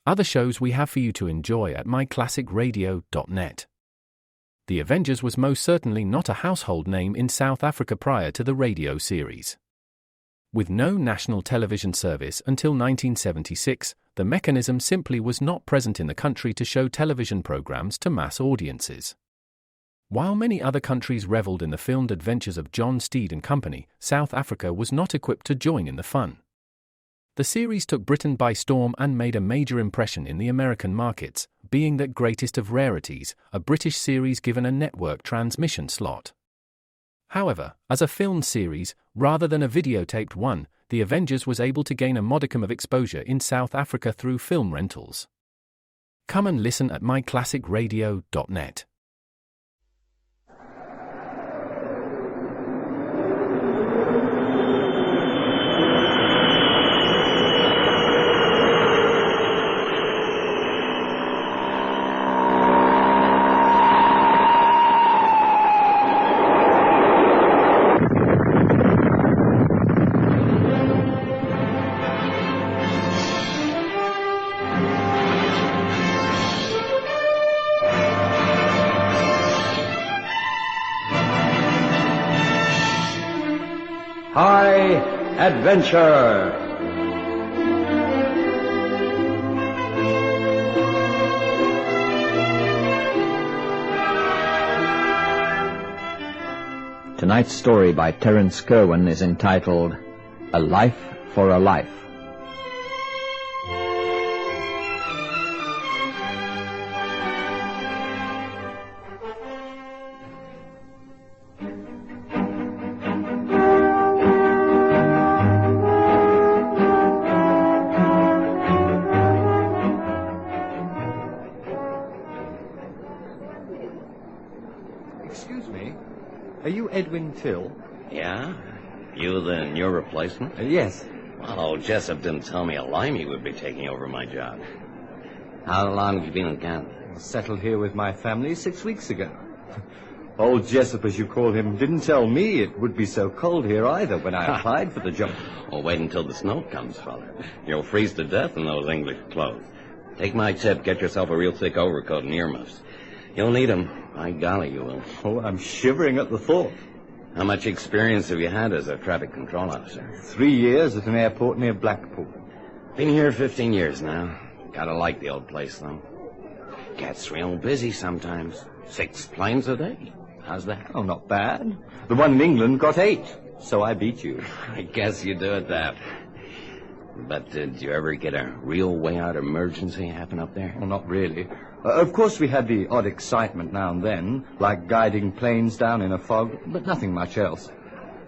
other shows we have for you to enjoy at myclassicradio.net. The Avengers was most certainly not a household name in South Africa prior to the radio series. With no national television service until 1976, the mechanism simply was not present in the country to show television programs to mass audiences. While many other countries reveled in the filmed adventures of John Steed and company, South Africa was not equipped to join in the fun. The series took Britain by storm and made a major impression in the American markets, being that greatest of rarities, a British series given a network transmission slot. However, as a filmed series, rather than a videotaped one, The Avengers was able to gain a modicum of exposure in South Africa through film rentals. Come and listen at myclassicradio.net. High Adventure. Tonight's story by Terence Kerwin is entitled A Life for a Life. Excuse me, are you Edwin Till? Yeah? You the new replacement? Yes. Well, old Jessup didn't tell me a limey would be taking over my job. How long have you been in Canada? I settled here with my family 6 weeks ago. Old Jessup, as you call him, didn't tell me it would be so cold here either when I applied for the job. Well, wait until the snow comes, fella. You'll freeze to death in those English clothes. Take my tip, get yourself a real thick overcoat and earmuffs. You'll need them. By golly, you will. Oh, I'm shivering at the thought. How much experience have you had as a traffic control officer? 3 years at an airport near Blackpool. Been here 15 years now. Gotta like the old place, though. Gets real busy sometimes. 6 planes a day. How's that? Oh, not bad. The one in England got 8, so I beat you. I guess you do at that. But did you ever get a real way-out emergency happen up there? Well, not really. Of course, we had the odd excitement now and then, like guiding planes down in a fog, but nothing much else.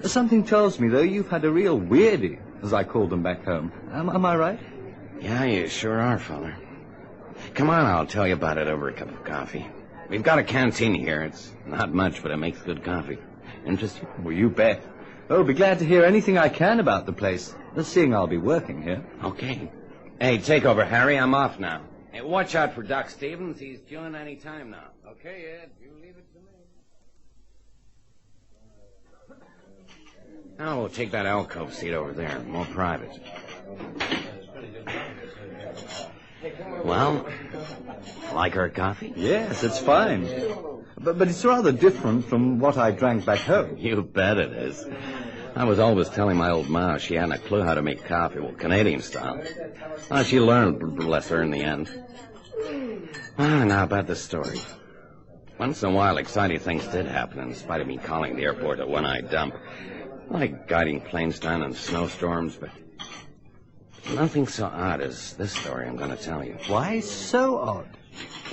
Something tells me, though, you've had a real weirdie, as I call them back home. Am I right? Yeah, you sure are, fella. Come on, I'll tell you about it over a cup of coffee. We've got a canteen here. It's not much, but it makes good coffee. Interested? Well, you bet. Oh, be glad to hear anything I can about the place, seeing I'll be working here. Okay. Hey, take over, Harry. I'm off now. Hey, watch out for Doc Stevens. He's due in any time now. Okay, Ed, you leave it to me. Now we'll take that alcove seat over there, more private. Well, like our coffee? Yes, it's fine. But it's rather different from what I drank back home. You bet it is. I was always telling my old ma she hadn't a clue how to make coffee, well, Canadian style. Well, she learned, bless her, in the end. Now about the story. Once in a while, exciting things did happen, in spite of me calling the airport a one-eyed dump. Like guiding planes down in snowstorms, but nothing so odd as this story I'm going to tell you. Why so odd?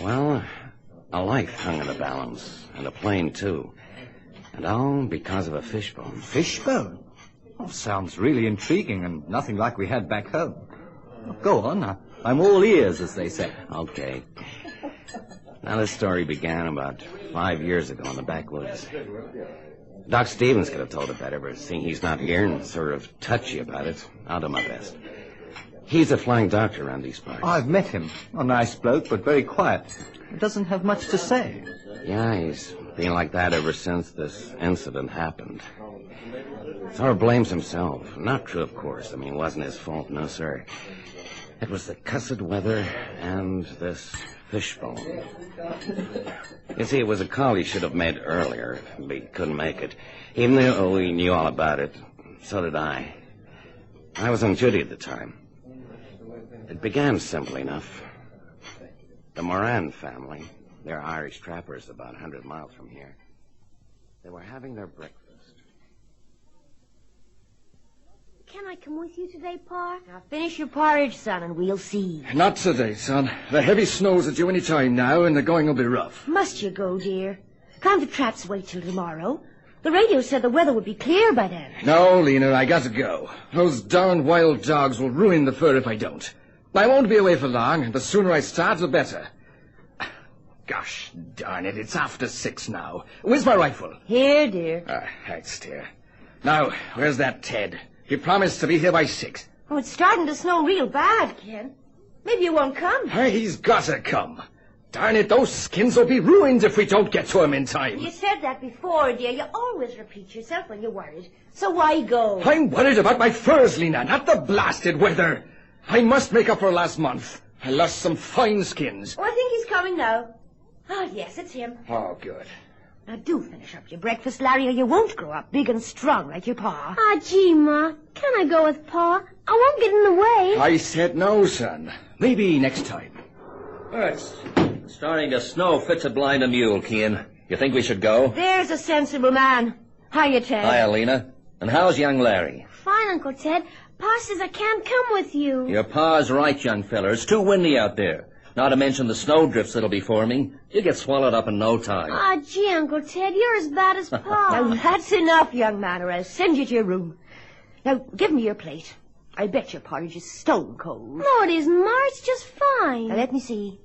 Well, a life hung in the balance, and a plane, too. And all because of a fishbone. Fishbone? Oh, sounds really intriguing and nothing like we had back home. Go on. I'm all ears, as they say. Okay. Now, this story began about 5 years ago in the backwoods. Doc Stevens could have told it better, but seeing he's not here and sort of touchy about it, I'll do my best. He's a flying doctor around these parts. I've met him. A nice bloke, but very quiet. He doesn't have much to say. Yeah, he's been like that ever since this incident happened. Sort of blames himself. Not true, of course. I mean, it wasn't his fault, no, sir. It was the cussed weather and this fishbone. You see, it was a call he should have made earlier, but he couldn't make it. Even though he knew all about it, so did I. I was on duty at the time. It began simple enough. The Moran family, they're Irish trappers about 100 miles from here. They were having their breakfast. Can I come with you today, Pa? Now finish your porridge, son, and we'll see. Not today, son. The heavy snow's at you any time now, and the going will be rough. Must you go, dear? Can't the traps wait till tomorrow? The radio said the weather would be clear by then. No, Lena, I got to go. Those darn wild dogs will ruin the fur if I don't. I won't be away for long, and the sooner I start, the better. Gosh darn it, it's after 6 now. Where's my rifle? Here, dear. Thanks, dear. Now, where's that Ted? He promised to be here by 6. Oh, it's starting to snow real bad, Ken. Maybe you won't come. He's got to come. Darn it, those skins will be ruined if we don't get to him in time. You said that before, dear. You always repeat yourself when you're worried. So why go? I'm worried about my furs, Lena, not the blasted weather. I must make up for last month. I lost some fine skins. Oh, I think he's coming now. Oh, yes, it's him. Oh, good. Now, do finish up your breakfast, Larry, or you won't grow up big and strong like your pa. Ah, gee, Ma. Can I go with Pa? I won't get in the way. I said no, son. Maybe next time. It's starting to snow fits a blind a mule, Kean. You think we should go? There's a sensible man. Hiya, Ted. Hi, Alina. And how's young Larry? Fine, Uncle Ted. Pa says I can't come with you. Your pa's right, young feller. It's too windy out there. Not to mention the snowdrifts that'll be forming. You'll get swallowed up in no time. Ah, gee, Uncle Ted, you're as bad as Pa. Now, that's enough, young man, or I'll send you to your room. Now, give me your plate. I bet your porridge is stone cold. No, it isn't, Ma. It's just fine. Now, let me see.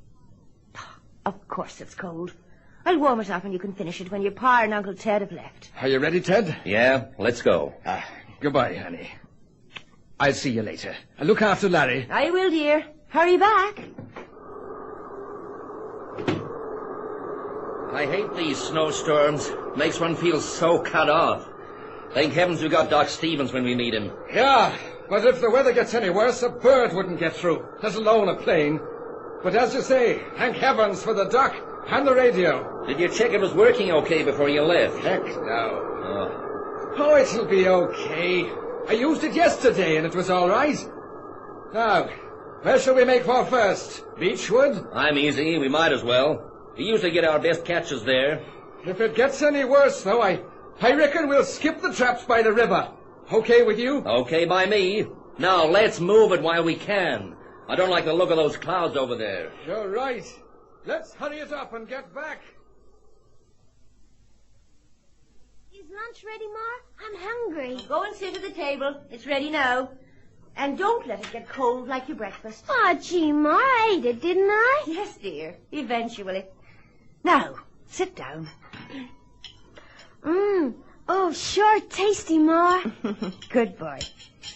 Of course it's cold. I'll warm it up and you can finish it when your pa and Uncle Ted have left. Are you ready, Ted? Yeah, let's go. Goodbye, honey. I'll see you later. Look after Larry. I will, dear. Hurry back. I hate these snowstorms. Makes one feel so cut off. Thank heavens we got Doc Stevens when we meet him. Yeah, but if the weather gets any worse, a bird wouldn't get through, let alone a plane. But as you say, thank heavens for the doc and the radio. Did you check it was working okay before you left? Heck no. Oh, it'll be okay. I used it yesterday and it was all right. Now, where shall we make for first? Beechwood? I'm easy. We might as well. We usually get our best catches there. If it gets any worse, though, I reckon we'll skip the traps by the river. Okay with you? Okay by me. Now, let's move it while we can. I don't like the look of those clouds over there. You're right. Let's hurry it up and get back. Is lunch ready, Ma? I'm hungry. Go and sit at the table. It's ready now. And don't let it get cold like your breakfast. Ah, gee, Ma, I ate it, didn't I? Yes, dear. Eventually. Now, sit down. Oh, sure tasty, Ma. Good boy.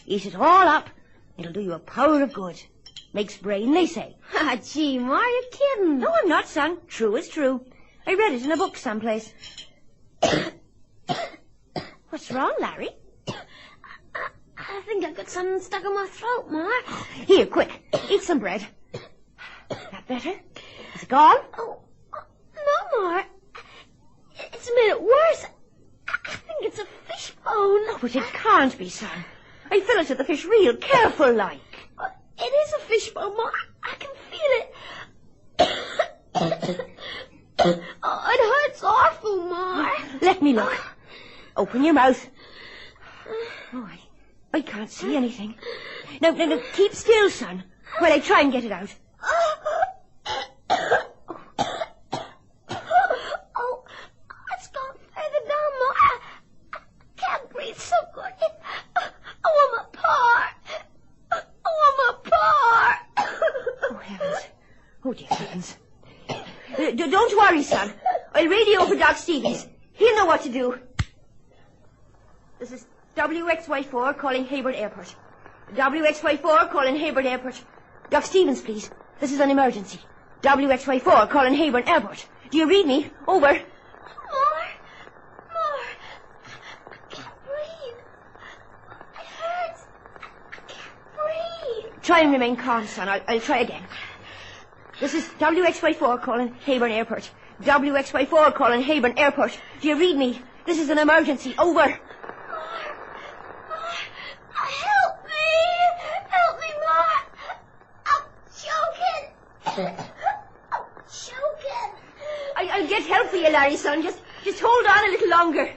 Eat it all up. It'll do you a power of good. Makes brain, they say. Ah, gee, Ma, you're kidding. No, I'm not, son. True is true. I read it in a book someplace. What's wrong, Larry? I think I've got something stuck in my throat, Ma. Here, quick. Eat some bread. That better? Is it gone? Oh, no, Ma. It's made it worse. I think it's a fishbone. Oh, but it can't be, son. I filleted the fish real careful like. It is a fishbone, Ma. I can feel it. Oh, it hurts awful, Ma. Let me look. Open your mouth. Oh, I can't see anything. Now, keep still, son, while I try and get it out. Oh, it's gone further down, Ma. I can't breathe so good. I want my paw. I want my paw. Oh, heavens. Oh, dear heavens. Don't worry, son. I'll radio for Doc Stevens. He'll know what to do. This is WXY4 calling Hayward Airport. WXY4 calling Hayward Airport. Doc Stevens, please. This is an emergency. WXY4 calling Hayward Airport. Do you read me? Over. More. I can't breathe. It hurts. I can't breathe. Try and remain calm, son. I'll try again. This is WXY4 calling Hayburn Airport. WXY4 calling Hayburn Airport. Do you read me? This is an emergency. Over. Help me! Help me, Mark! I'm choking! I'm choking! I'll get help for you, Larry, son. Just hold on a little longer. I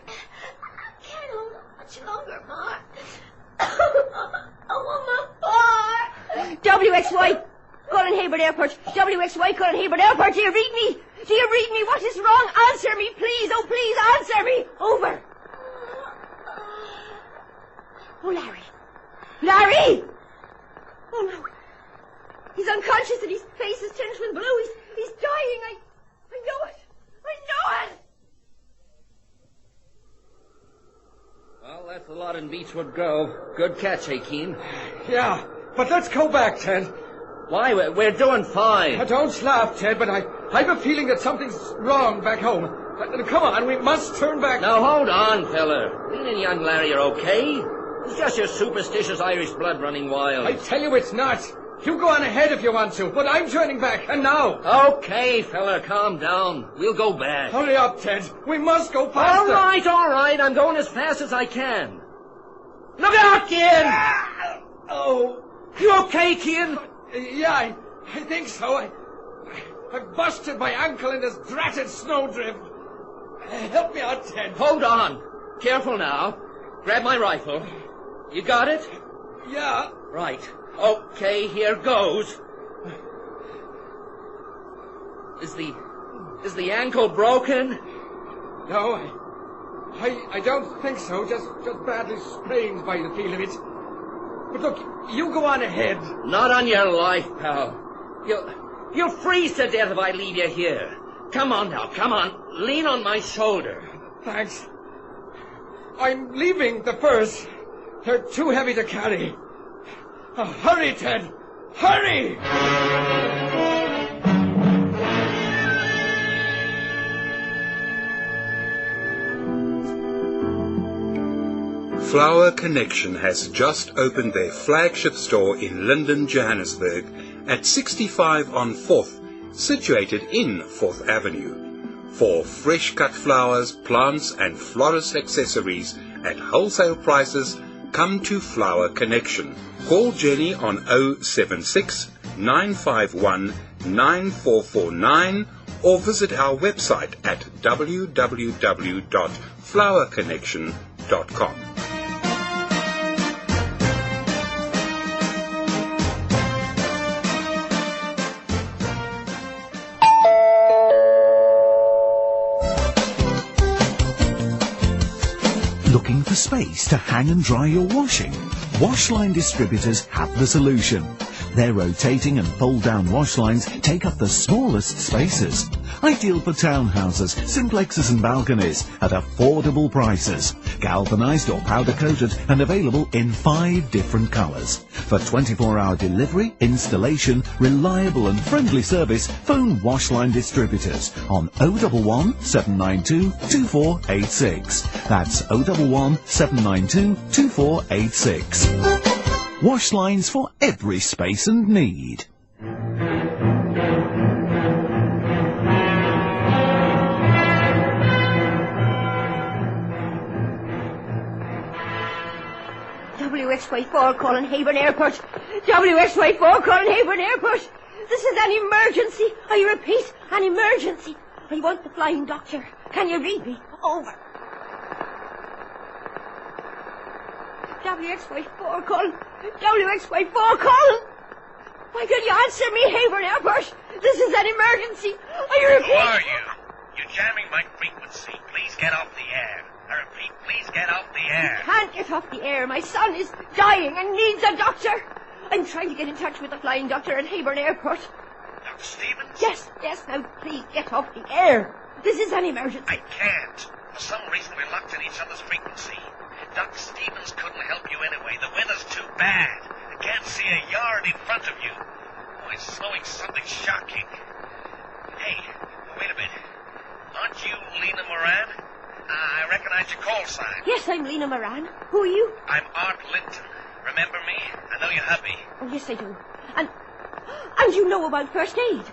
can't hold on much longer, Mark. I want my part. WXY calling Hayburn Airport. WXY calling Hayburn Airport. Do you read me? Do you read me? What is wrong? Answer me, please. Oh, please, answer me. Over. Oh, Larry. Larry! Oh, no. He's unconscious and his face is tinged with blue. He's dying. I know it. I know it. Well, that's a lot in Beechwood Grove. Good catch, Keane. Yeah, but let's go back, Ted. Why? We're doing fine. Don't laugh, Ted, but I've a feeling that something's wrong back home. Come on, we must turn back. Now, hold on, fella. Me and young Larry are okay. It's just your superstitious Irish blood running wild. I tell you it's not. You go on ahead if you want to, but I'm turning back, and now. Okay, fella, calm down. We'll go back. Hurry up, Ted. We must go faster. All right. I'm going as fast as I can. Look out, Cian! Oh. You okay, Cian? Yeah, I think so. I busted my ankle in this dratted snowdrift. Help me out, Ted. Hold on. Careful now. Grab my rifle. You got it? Yeah. Right. Okay, here goes. Is the ankle broken? No, I don't think so. Just badly sprained by the feel of it. But look, you go on ahead. Not on your life, pal. You'll freeze to death if I leave you here. Come on now, come on. Lean on my shoulder. Thanks. I'm leaving the furs. They're too heavy to carry. Oh, hurry, Ted! Hurry! Flower Connection has just opened their flagship store in Linden, Johannesburg at 65 on 4th, situated in 4th Avenue. For fresh cut flowers, plants and florist accessories at wholesale prices, come to Flower Connection. Call Jenny on 076 951 9449 or visit our website at www.flowerconnection.com. Looking for space to hang and dry your washing? Washline Distributors have the solution. Their rotating and fold-down wash lines take up the smallest spaces. Ideal for townhouses, simplexes and balconies at affordable prices. Galvanized or powder-coated and available in 5 different colors. For 24-hour delivery, installation, reliable and friendly service, phone Washline Distributors on 011 792 2486. That's 011 792 2486. Wash lines for every space and need. WXY4 calling Hayburn Airport. WXY4 calling Hayburn Airport. This is an emergency. I repeat, an emergency. I want the flying doctor. Can you read me? Over. WXY4 calling. WXY4 calling. Why can you answer me, Hayburn Airport? This is an emergency. I repeat. Who are you? You're jamming my frequency. Please get off the air. I repeat, please get off the air. I can't get off the air. My son is dying and needs a doctor. I'm trying to get in touch with the flying doctor at Hayburn Airport. Dr. Stevens? Yes. Now, please get off the air. This is an emergency. I can't. For some reason, we're locked in each other's frequency. Dr. Stevens couldn't help you anyway. The weather's too bad. I can't see a yard in front of you. Oh, it's snowing something shocking. Hey, wait a minute. Aren't you Lena Moran? I recognize your call sign. Yes, I'm Lena Moran. Who are you? I'm Art Linton. Remember me? I know you're happy. Oh, yes, I do. And you know about first aid.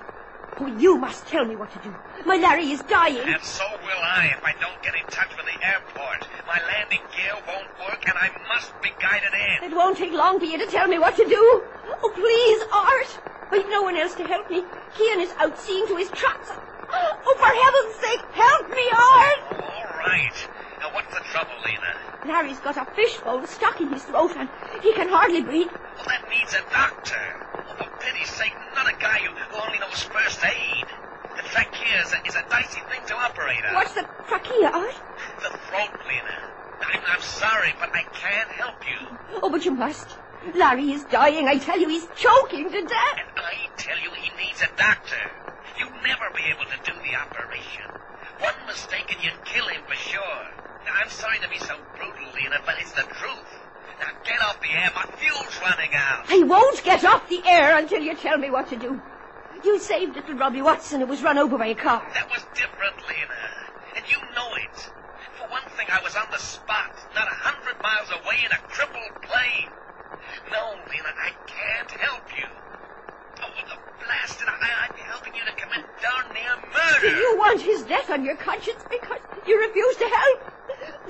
Oh, you must tell me what to do. My Larry is dying. And so will I if I don't get in touch with the airport. My landing gear won't work, and I must be guided in. It won't take long for you to tell me what to do. Oh, please, Art. I've no one else to help me. Cian is out seeing to his traps. Oh, for heaven's sake, help me, Art! All right. Now, what's the trouble, Lena? Larry's got a fishbone stuck in his throat, and he can hardly breathe. Well, that needs a doctor. Oh, for pity's sake, not a guy who only knows first aid. The trachea is a dicey thing to operate on. What's the trachea, Art? The throat, Lena. I'm sorry, but I can't help you. Oh, but you must. Larry is dying. I tell you, he's choking to death. And I tell you, he needs a doctor. You'd never be able to do the operation. One mistake and you'd kill him for sure. Now, I'm sorry to be so brutal, Lena, but it's the truth. Now, get off the air. My fuel's running out. I won't get off the air until you tell me what to do. You saved little Robbie Watson who was run over by a car. That was different, Lena. And you know it. For one thing, I was on the spot, not 100 miles away in a crippled plane. No, Lena, I can't help you. Oh, the blasted, I'd be helping you to commit darn near murder. Do you want his death on your conscience because you refuse to help?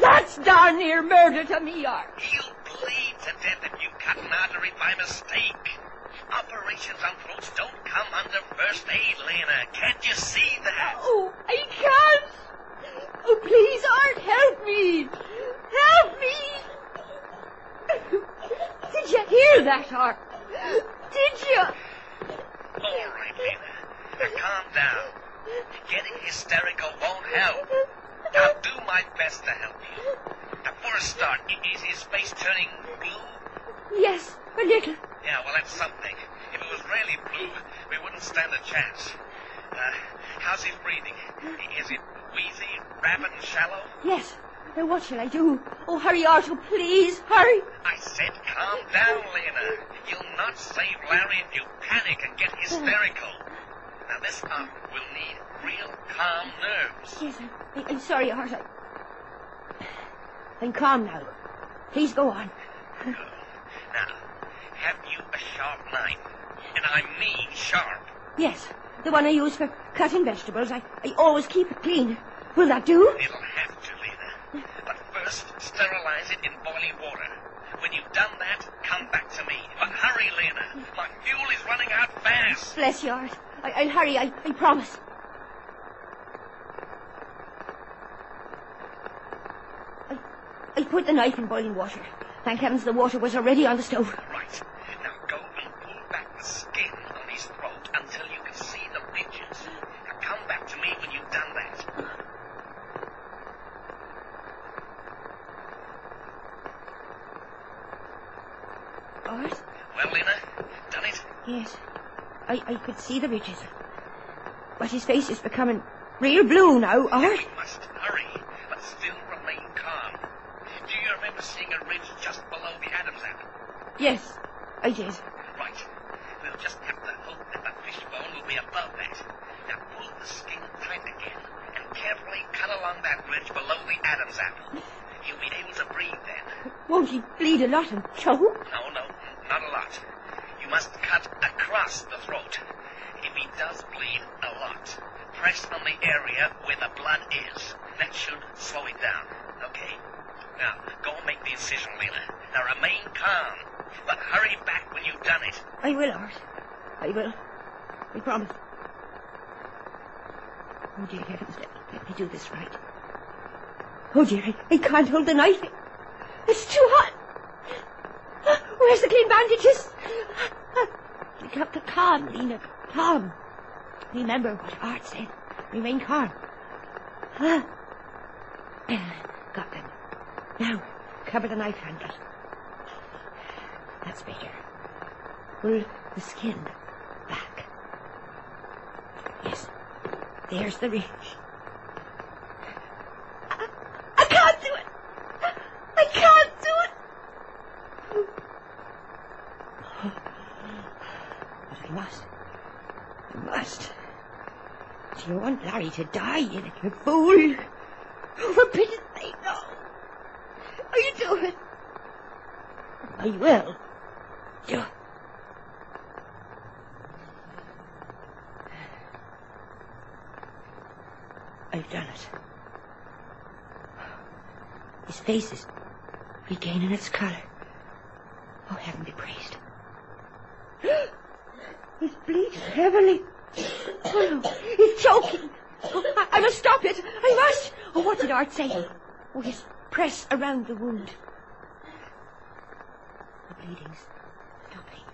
That's darn near murder to me, Art. He'll bleed to death if you cut an artery by mistake. Operations on throats don't come under first aid, Lena. Can't you see that? Oh, I can't. Oh, please, Art, help me. Help me. Did you hear that, Art? Did you? All right, Lena. Now, calm down. Getting hysterical won't help. I'll do my best to help you. Now, for a start, is his face turning blue? Yes, a little. Yeah, well, that's something. If it was really blue, we wouldn't stand a chance. How's his breathing? Is it wheezy, rapid, and shallow? Yes. Now, what shall I do? Oh, hurry, Art, oh, please, hurry. I said calm down, Lena. You'll not save Larry if you panic and get hysterical. Now, this arm will need real calm nerves. Yes, I'm sorry, Art. I'm calm now. Please go on. Good. Now, have you a sharp knife? And I mean sharp. Yes, the one I use for cutting vegetables. I always keep it clean. Will that do? It'll have to, Lena. But first, sterilize it in boiling water. When you've done that, come back to me. But hurry, Lena. My fuel is running out fast. Bless you, Art. I'll hurry, I promise. I put the knife in boiling water. Thank heavens the water was already on the stove. Right. Now go and pull back the skin on his throat until you can see the ridges. Now come back to me when you've done that. Art? Well, Lena, done it? Yes. I could see the ridges. But his face is becoming real blue now, Art. We must hurry, but still remain calm. Do you remember seeing a ridge just below the Adam's apple? Yes, I did. Right. We'll just have to hope that the fishbone will be above that. Now pull the skin tight again and carefully cut along that ridge below the Adam's apple. You'll be able to breathe then. Won't he bleed a lot and choke? No, not a lot. You must cut across the throat. If he does bleed a lot, press on the area where the blood is. That should slow it down. Okay? Now, go and make the incision, Lena. Now, remain calm, but hurry back when you've done it. I will, Art. I will. I promise. Oh, dear heavens, let me do this right. Oh, dear, I can't hold the knife. It's too hot. Where's the clean bandages? You got to calm, Lena. Calm. Remember what Art said. Remain calm. Got them. Now, cover the knife handle. That's better. Pull the skin back. Yes. There's the ridge. I can't do it. I can't do it. But I must. I must. Do you want Larry to die, you little fool? For pity's sake, no. Oh, you do it. I will. I've done it. His face is regaining its color. Oh, heaven be praised. He's bleeding heavily. Oh, no, he's choking. Oh, I must stop it. I must. Oh, what did Art say? Oh, yes, press around the wound. The bleeding's stopping.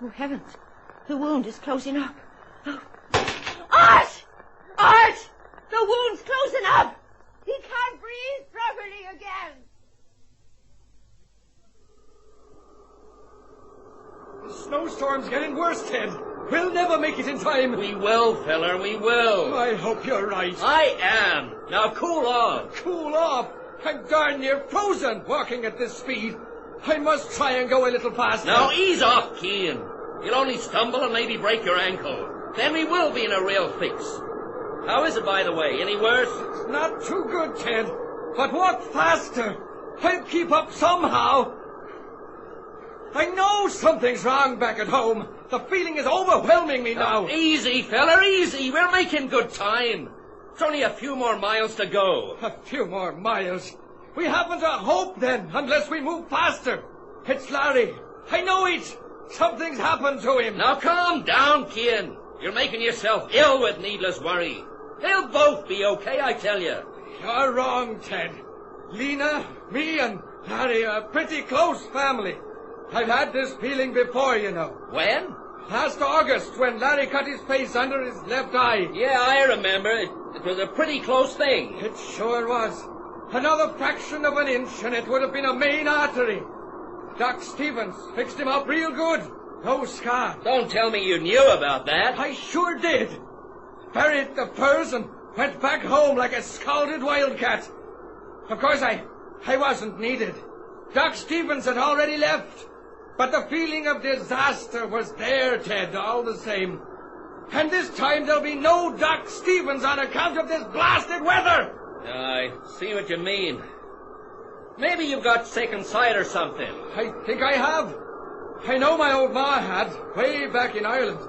Oh, heavens. The wound is closing up. Oh. Art! Art! The wound's closing up! He can't breathe properly again! The snowstorm's getting worse, Ted. We'll never make it in time. We will, feller, we will. I hope you're right. I am. Now cool off. Cool off? I'm darn near frozen walking at this speed. I must try and go a little faster. Now ease off, Keane. You'll only stumble and maybe break your ankle. Then we will be in a real fix. How is it, by the way? Any worse? It's not too good, Ted. But walk faster. I'll keep up somehow. I know something's wrong back at home. The feeling is overwhelming me now. Easy, feller, easy. We're making good time. It's only a few more miles to go. A few more miles? We haven't a hope then, unless we move faster. It's Larry. I know it. Something's happened to him. Now calm down, Keane. You're making yourself ill with needless worry. They'll both be okay, I tell you. You're wrong, Ted. Lena, me, and Larry are a pretty close family. I've had this feeling before, you know. When? Last August, when Larry cut his face under his left eye. Yeah, I remember. It was a pretty close thing. It sure was. Another fraction of an inch, and it would have been a main artery. Doc Stevens fixed him up real good. No scar. Don't tell me you knew about that. I sure did. Buried the furs and went back home like a scalded wildcat. Of course, I wasn't needed. Doc Stevens had already left. But the feeling of disaster was there, Ted, all the same. And this time there'll be no Doc Stevens on account of this blasted weather. I see what you mean. Maybe you've got sick inside or something. I think I have. I know my old ma had, way back in Ireland.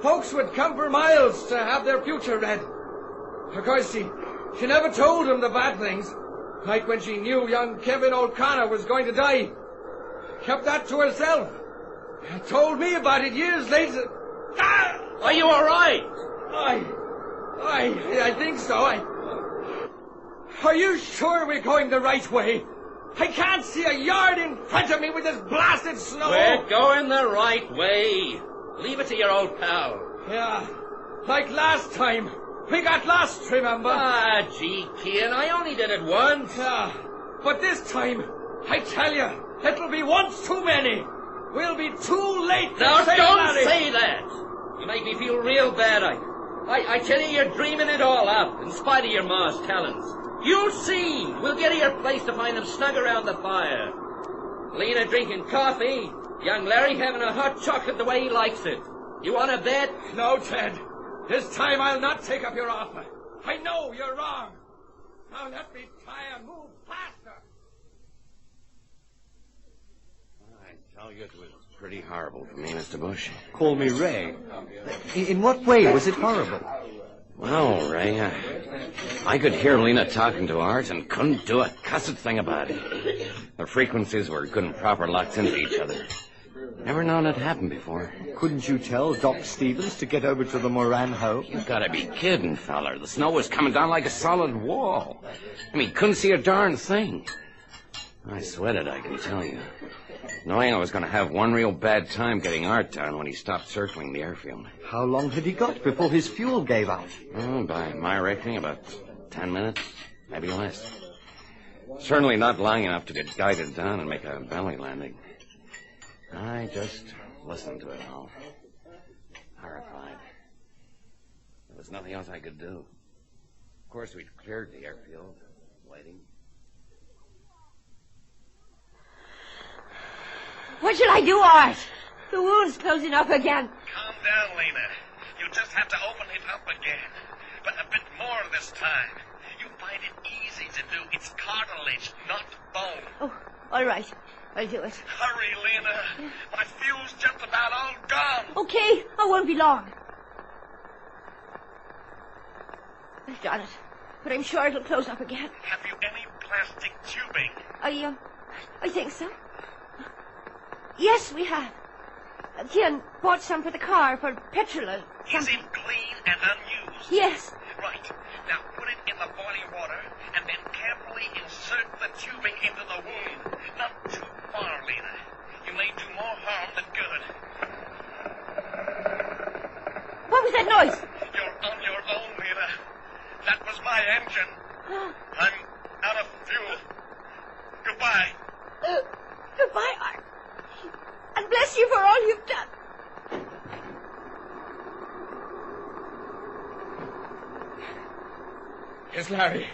Folks would come for miles to have their future read. Of course, she never told them the bad things. Like when she knew young Kevin O'Connor was going to die. Kept that to herself. Told me about it years later. Are you all right? I think so. Are you sure we're going the right way? I can't see a yard in front of me with this blasted snow. We're going the right way. Leave it to your old pal. Yeah, like last time. We got lost, remember? Ah, gee, Keane, I only did it once. Yeah, but this time, I tell you, it'll be once too many. We'll be too late to Now, save don't Larry. say that. You make me feel real bad. I tell you, you're dreaming it all up, in spite of your ma's talents. You'll see. We'll get to your place to find them snug around the fire. Lena drinking coffee. Young Larry having a hot chocolate the way he likes it. You want to bet? No, Ted. This time I'll not take up your offer. I know you're wrong. Now let me try and move faster. I tell you, it was pretty horrible for me, Mr. Bush. Call me Ray. In what way was it horrible? Well, Ray, I could hear Lena talking to Art and couldn't do a cussed thing about it. The frequencies were good and proper locked into each other. Never known it happen before. Couldn't you tell Doc Stevens to get over to the Moran home? You gotta be kidding, feller. The snow was coming down like a solid wall. I mean, couldn't see a darn thing. I sweated, I can tell you. Knowing I was going to have one real bad time getting Art down when he stopped circling the airfield. How long had he got before his fuel gave out? Oh, by my reckoning, about 10 minutes, maybe less. Certainly not long enough to get guided down and make a belly landing. I just listened to it all. Horrified. There was nothing else I could do. Of course, we'd cleared the airfield, waiting. What shall I do, Art? The wound's closing up again. Calm down, Lena. You just have to open it up again. But a bit more this time. You find it easy to do. It's cartilage, not bone. Oh, All right. I'll do it. Hurry, Lena. My fuel's just about all gone. Okay. I won't be long. I've done it. But I'm sure it'll close up again. Have you any plastic tubing? I think so. Yes, we have. Kian bought some for the car for petrol or something. Is it clean and unused? Yes. Right. Now put it in the boiling water and then carefully insert the tubing into the wound. Not too far, Lena. You may do more harm than good. What was that noise? You're on your own, Lena. That was my engine. I'm out of fuel. Goodbye. Goodbye, Art. And bless you for all you've done. Is Larry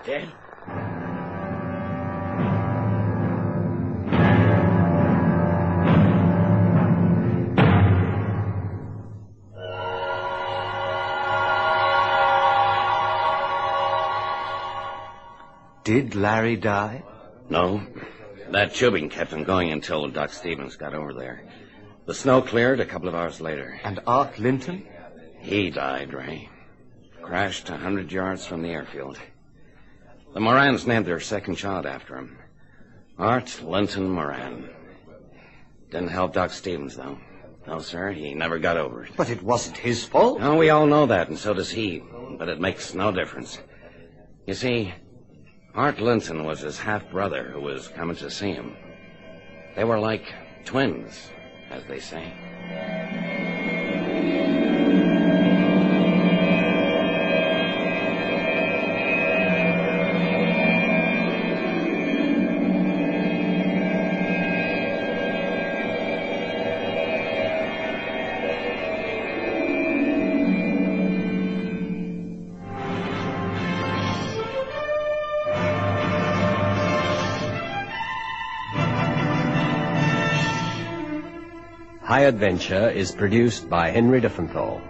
dead? Did Larry die? No. That tubing kept him going until Doc Stevens got over there. The snow cleared a couple of hours later. And Art Linton? He died, Ray. Crashed 100 yards from the airfield. The Morans named their second child after him. Art Linton Moran. Didn't help Doc Stevens, though. No, sir, he never got over it. But it wasn't his fault. No, we all know that, and so does he. But it makes no difference. You see, Art Linton was his half-brother who was coming to see him. They were like twins, as they say. High Adventure is produced by Henry Diffenthal.